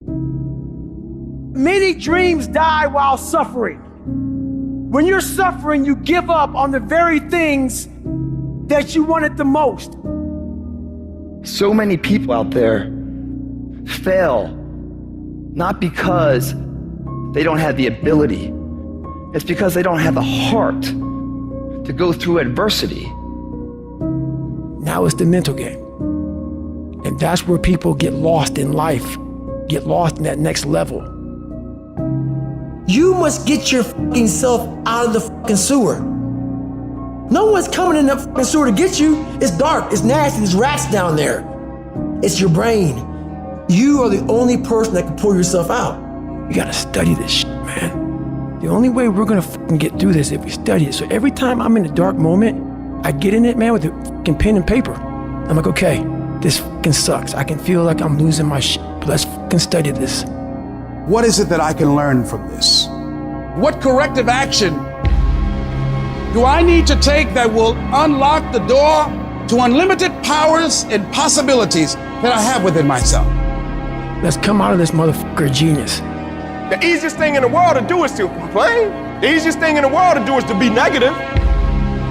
Many dreams die while suffering. When you're suffering, you give up on the very things that you wanted the most. So many people out there fail, not because they don't have the ability. It's because they don't have the heart to go through adversity. Now it's the mental game. And that's where people get lost in life, get lost in that next level. You must get your fucking self out of the fucking sewer. No one's coming in that fucking sewer to get you. It's dark, it's nasty, there's rats down there. It's your brain. You are the only person that can pull yourself out. You gotta study this shit, man. The only way we're gonna fucking get through this is if we study it. So every time I'm in a dark moment, I get in it, man, with a fucking pen and paper. I'm like, okay, this fucking sucks. I can feel like I'm losing my shit, but let's fucking study this. What is it that I can learn from this? What corrective action do I need to take that will unlock the door to unlimited powers and possibilities that I have within myself? Let's come out of this motherfucker genius. The easiest thing in the world to do is to complain. The easiest thing in the world to do is to be negative.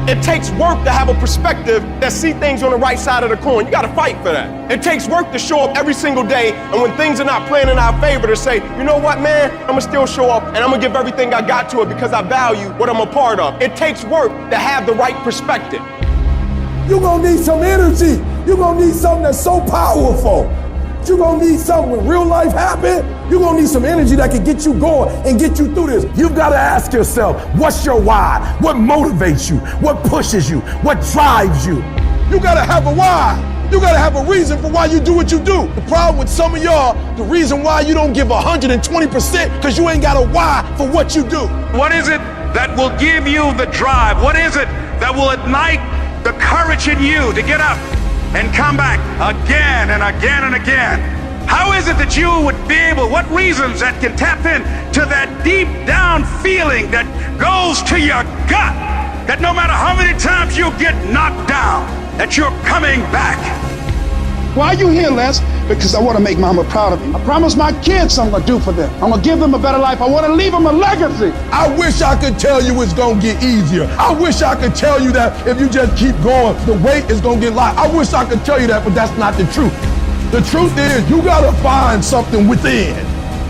It takes work to have a perspective that see things on the right side of the coin. You gotta fight for that. It takes work to show up every single day, and when things are not playing in our favor, to say, you know what, man, I'm gonna still show up, and I'm gonna give everything I got to it because I value what I'm a part of. It takes work to have the right perspective. You're gonna need some energy. You're gonna need something that's so powerful. You're gonna need something when real life happens. You're gonna need some energy that can get you going and get you through this. You've gotta ask yourself, what's your why? What motivates you? What pushes you? What drives you? You gotta have a why. You gotta have a reason for why you do what you do. The problem with some of y'all, the reason why you don't give 120% because you ain't got a why for what you do. What is it that will give you the drive? What is it that will ignite the courage in you to get up and come back again and again and again? How is it that you would be able, what reasons that can tap in to that deep down feeling that goes to your gut, that no matter how many times you get knocked down, that you're coming back? Why are you here, Les? Because I want to make Mama proud of me. I promise my kids I'm going to do for them. I'm going to give them a better life. I want to leave them a legacy. I wish I could tell you it's gonna get easier. I wish I could tell you that if you just keep going, the weight is gonna get light. I wish I could tell you that, but that's not the truth. The truth is, you gotta find something within.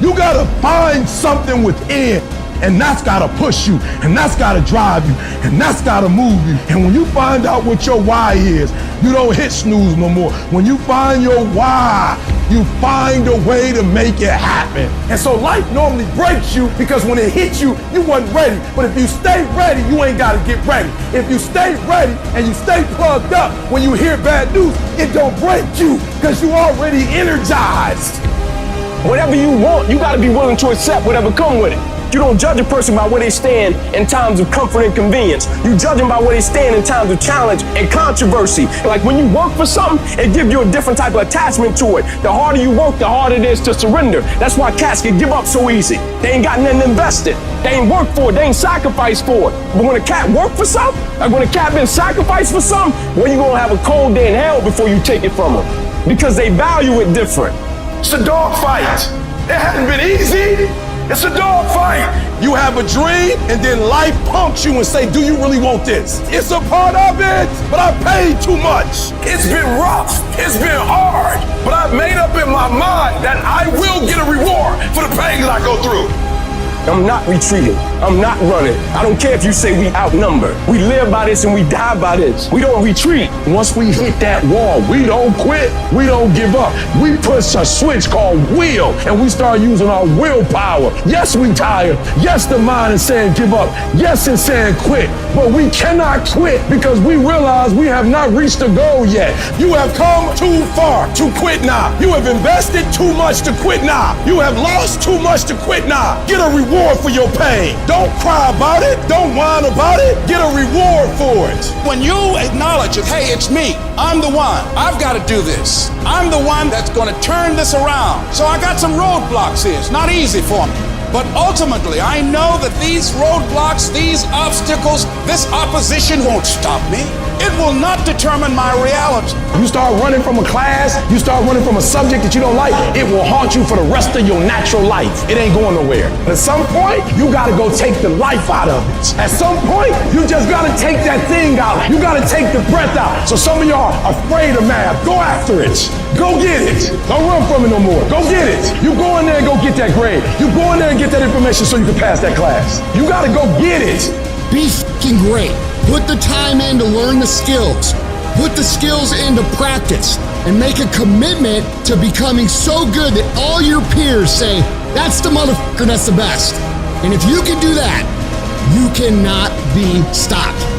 You gotta find something within, and that's gotta push you, and that's gotta drive you, and that's gotta move you. And when you find out what your why is, you don't hit snooze no more. When you find your why, you find a way to make it happen. And so life normally breaks you because when it hits you, you wasn't ready. But if you stay ready, you ain't gotta get ready. If you stay ready and you stay plugged up, when you hear bad news, it don't break you because you already energized. Whatever you want, you gotta be willing to accept whatever come with it. You don't judge a person by where they stand in times of comfort and convenience. You judge them by where they stand in times of challenge and controversy. Like when you work for something, it gives you a different type of attachment to it. The harder you work, the harder it is to surrender. That's why cats can give up so easy. They ain't got nothing invested. They ain't worked for it. They ain't sacrificed for it. But when a cat worked for something, like when a cat been sacrificed for something, well, you gonna have a cold day in hell before you take it from them. Because they value it different. It's a dog fight. It hasn't been easy. It's a dog fight. You have a dream and then life punks you and say, do you really want this? It's a part of it, but I paid too much. It's been rough. It's been hard, but I've made up in my mind that I will get a reward for the pain that I go through. I'm not retreating. I'm not running. I don't care if you say we outnumber. We live by this and we die by this. We don't retreat. Once we hit that wall, we don't quit. We don't give up. We push a switch called will, and we start using our willpower. Yes, we tired. Yes, the mind is saying give up. Yes, it's saying quit. But we cannot quit because we realize we have not reached the goal yet. You have come too far to quit now. You have invested too much to quit now. You have lost too much to quit now. Get a reward for your pain. Don't cry about it. Don't whine about it. Get a reward for it. When you acknowledge it, hey, it's me. I'm the one. I've got to do this. I'm the one that's going to turn this around. So I got some roadblocks here. It's not easy for me. But ultimately, I know that these roadblocks, these obstacles, this opposition won't stop me. It will not determine my reality. You start running from a class, you start running from a subject that you don't like, it will haunt you for the rest of your natural life. It ain't going nowhere. At some point, you gotta go take the life out of it. At some point, you just gotta take that thing out. You gotta take the breath out. So some of y'all are afraid of math. Go after it. Go get it. Don't run from it no more. Go get it. You go in there and go get that grade. You go in there and get that information so you can pass that class. You gotta go get it. Be f***ing great. Put the time in to learn the skills. Put the skills into practice and make a commitment to becoming so good that all your peers say, that's the motherfucker that's the best. And if you can do that, you cannot be stopped.